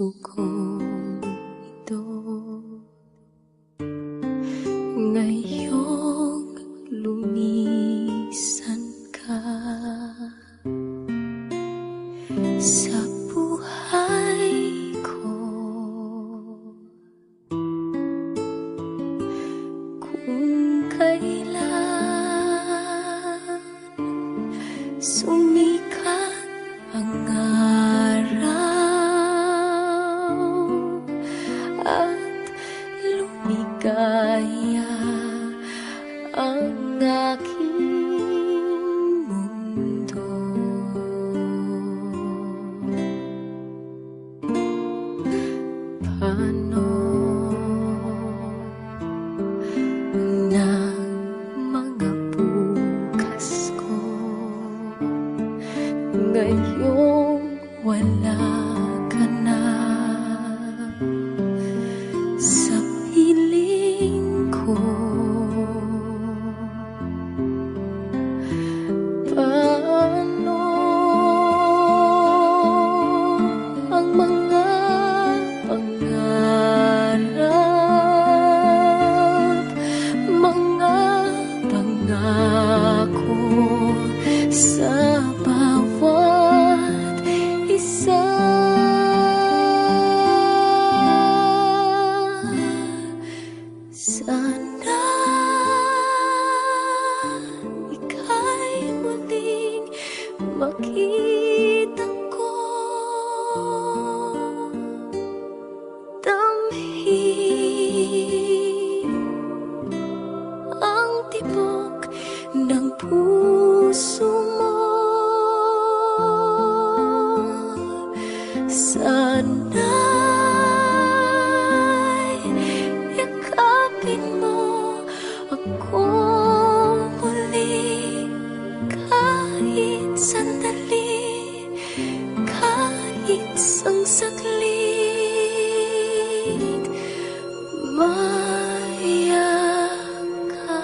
puso kong ito. Ngayong lumisan ka sa buhay ko, kung kailan sumikat ang araw at lumigaya ang aking mundo. Paano ng mga bukas ko ngayong wala ka na sa piling ko? Paano ang mga pangarap, mga pangako sa bawat isa? Sana ika'y muling makita ko, damhin ang tibok ng puso mo. Sana'y yakapin mo ako muli, kahit sandali, kahit isang saglit. Mayakap ka.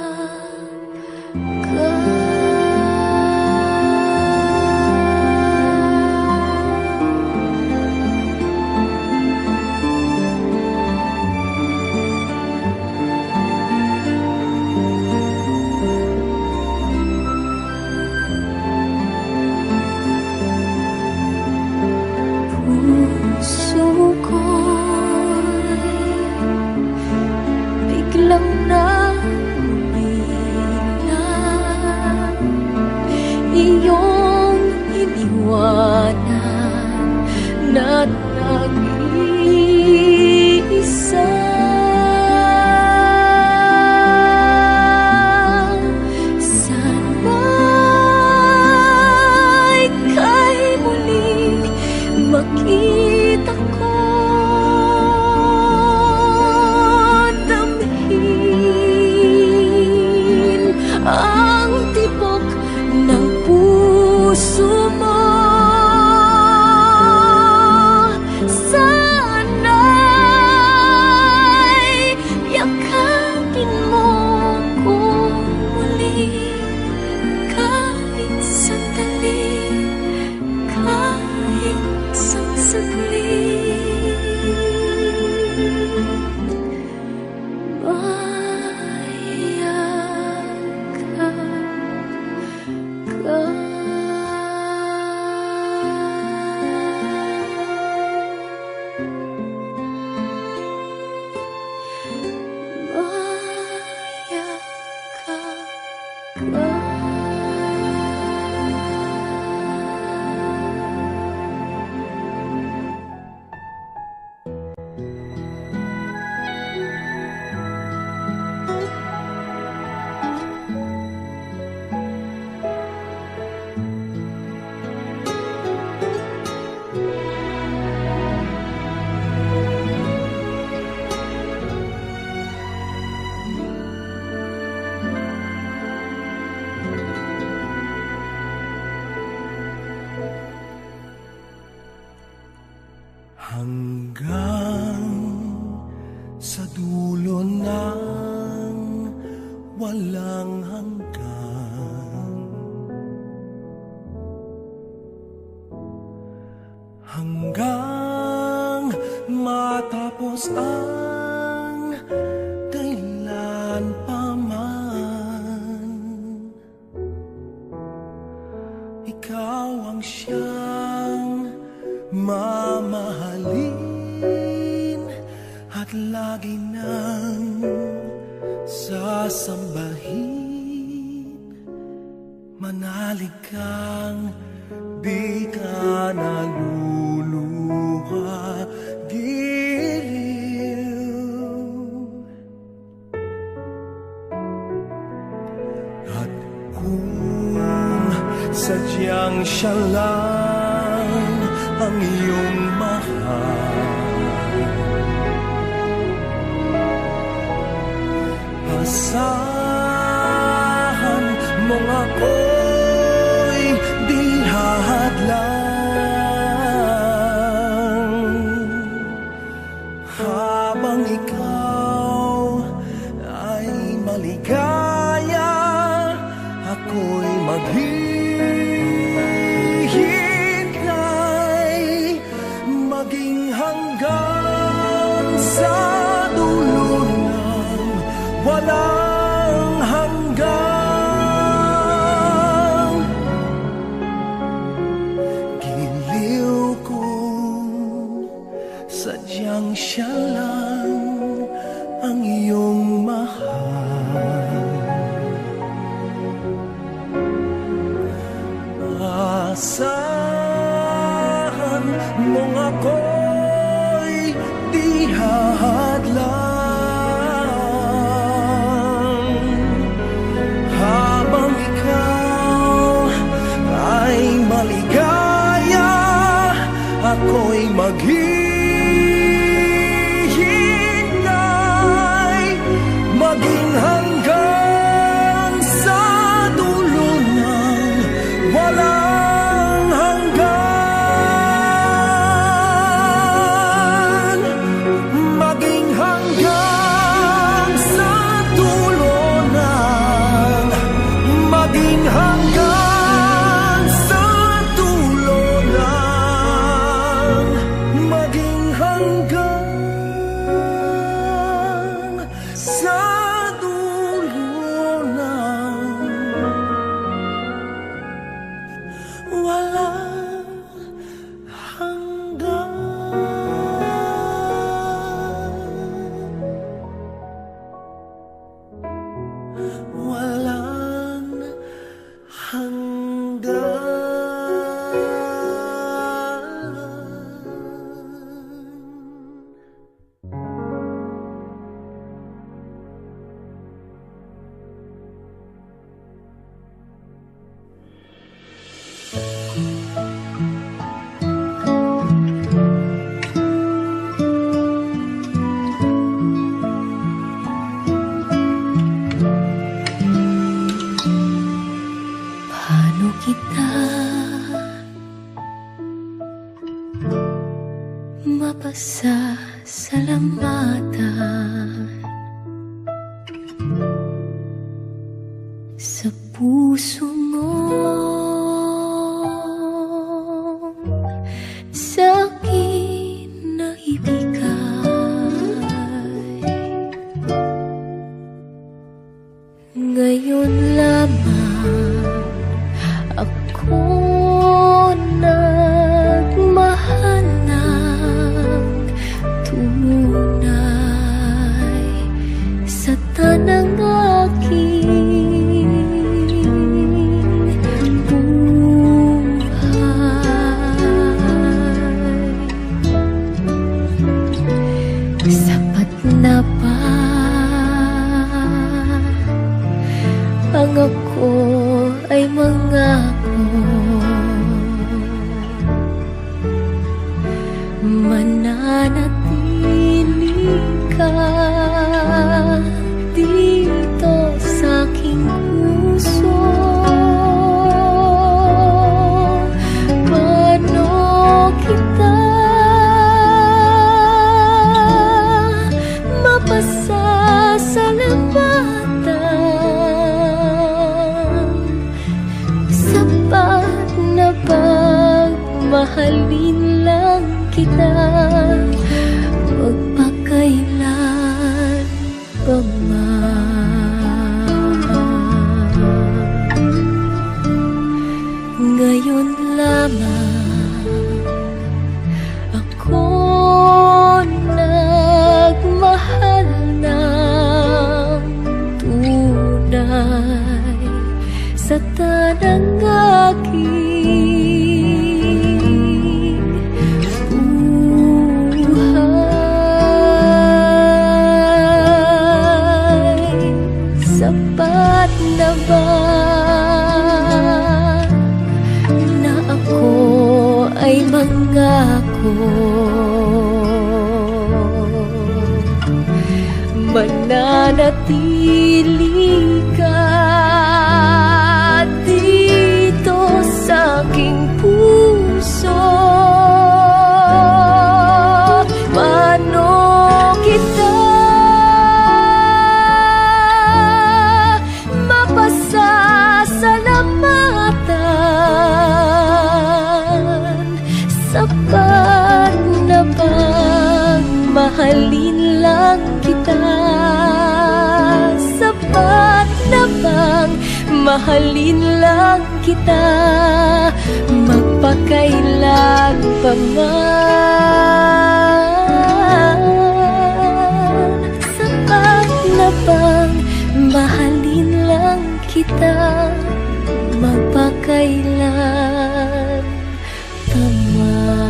Puso ko'y biglang nahumilang, iyong iniwanan na't nag-iisa. Sana'y ika'y muling makita ko, damhin ang tibok ng puso mo. Sana'y yakapin mo ko muli, kahit sandali, kahit isang saglit. Mayakap ka. Mayakap ka. Hanggang sa dulo ng walang hanggan, hanggang Tapos ang kailan pa man, ikaw ang siyang mamahalin at lagi nang sasambahin. Manalig kang di ka naluluha, giliw. At kung sadyang siya lang ang iyong mahal, asahan mong ako'y di hahadlang. Habang ikaw ay maligaya, ako'y maghihintay, maging hanggang sa dulo ng walang hanggang. Giliw kung sadyang siya lang ang iyong mahal. Asahan mong ako'y di hahadlang. Habang ikaw ay maligaya, ako'y maghihintay, maging hanggang sa dulo ng walang hanggan. Maging hanggang sa dulo ng, maging hanggang sa dulo ng, maging hanggang sa dulo ng walang hanggan. Walang hanggan. Paano kita mapasasalamatan sa puso mo? Sa'kin na ibigay ngayon lamang. Ako nagmahal ng tunay sa tanang aking buhay. Sapat na ba ang ako ay mangako? Mananatili ka dito sa aking puso. Paano kita mapasasalamatan? Sapat na bang mahalin lang kita? Magpag pa man. Ngayon lamang ako nagmahal ng tunay sa tanang aking sapat na ba na ako ay mangako mananatili ka dito sa aking puso? Paano kita sapat na bang mahalin lang kita? Sapat na bang mahalin lang kita? Magpakailan pa man. Sapat na bang mahalin lang kita? Magpakailan pa man.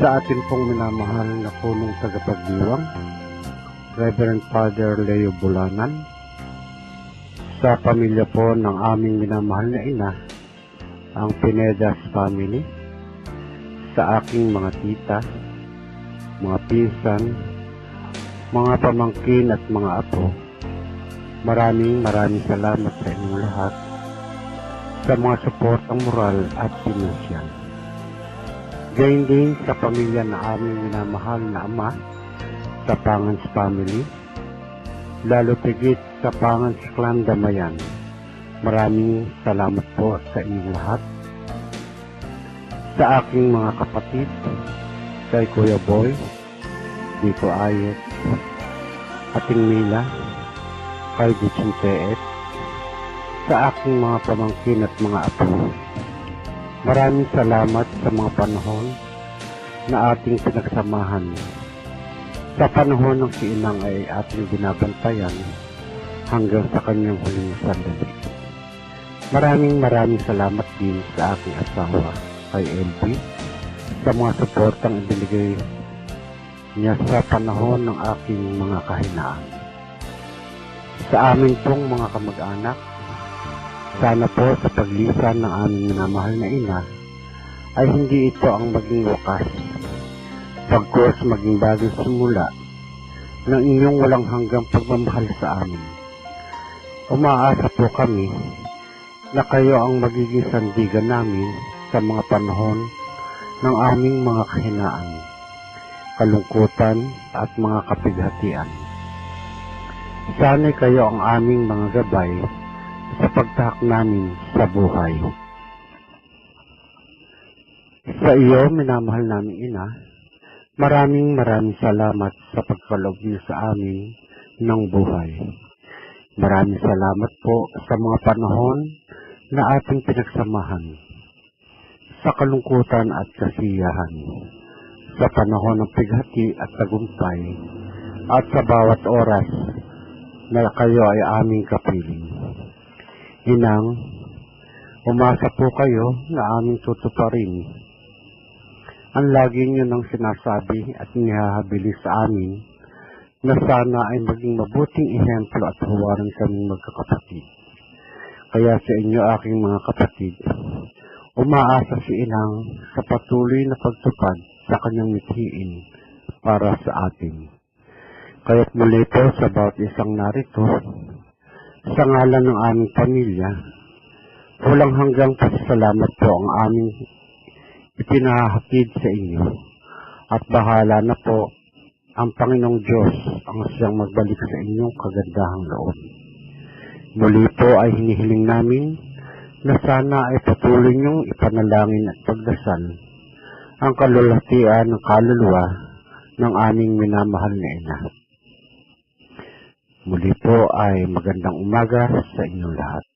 Sa atin pong minamahal na punong tagapagdiwang, Reverend Father Leo Bulanan, sa pamilya po ng aming minamahal na ina, ang Pinedas family, sa aking mga tita, mga pinsan, mga pamangkin at mga apo, maraming salamat sa inyong lahat sa mga suportang moral at pinansyal. Gayun din sa pamilya na aming minamahal na ama sa Pangans Family, lalo tigit sa Pangans Clan Damayan. Maraming salamat po sa inyong lahat. Sa aking mga kapatid, kay Kuya Boy, Dito Ayet, Ating Mila, kay Vicente, sa aking mga pamangkin at mga apo. Maraming salamat sa mga panahon na ating pinagsamahan. Sa panahon ng si Inang ay ating binabantayan hanggang sa kanyang huling sandali. Maraming salamat din sa aking asawa, kay LB, sa mga suportang ibinigay niya sa panahon ng aking mga kahinaan. Sa amin pong mga kamag-anak, sana po sa paglisan ng aming minamahal na ina ay hindi ito ang maging wakas, pagkos maging bagong simula ng inyong walang hanggang pagmamahal sa amin. Umaasa po kami na kayo ang magiging sandigan namin sa mga panahon ng aming mga kahinaan, kalungkutan at mga kapighatian. Sana'y kayo ang aming mga gabay sa pagtahak namin sa buhay. Sa iyo, minamahal naming ina, maraming salamat sa pagkaloob niyo sa amin ng buhay. Maraming salamat po sa mga panahon na ating pinagsamahan, sa kalungkutan at kasiyahan, sa panahon ng pighati at tagumpay, at sa bawat oras na kayo ay aming kapiling. Inang, umasa po kayo na aming tutuparin ang lagi niyo nang sinasabi at inihahabili sa amin na sana ay maging mabuting ehemplo at huwaran kaming magkakapatid. Kaya sa inyo, aking mga kapatid, umaasa si Inang sa patuloy na pagtupad sa kanyang mithiin para sa atin. Kaya't muli po sa bawat isang narito, sa ngalan ng aming pamilya, walang hanggang pasasalamat po ang aming ipinahatid sa inyo. At bahala na po ang Panginoong Diyos ang siyang magbalik sa inyong kagandahang loob. Muli po ay hinihiling namin na sana ay patuloy niyong ipanalangin at pagdasal ang kalulatian ng kaluluwa ng aming minamahal na ina. Muli po ay magandang umaga sa inyong lahat.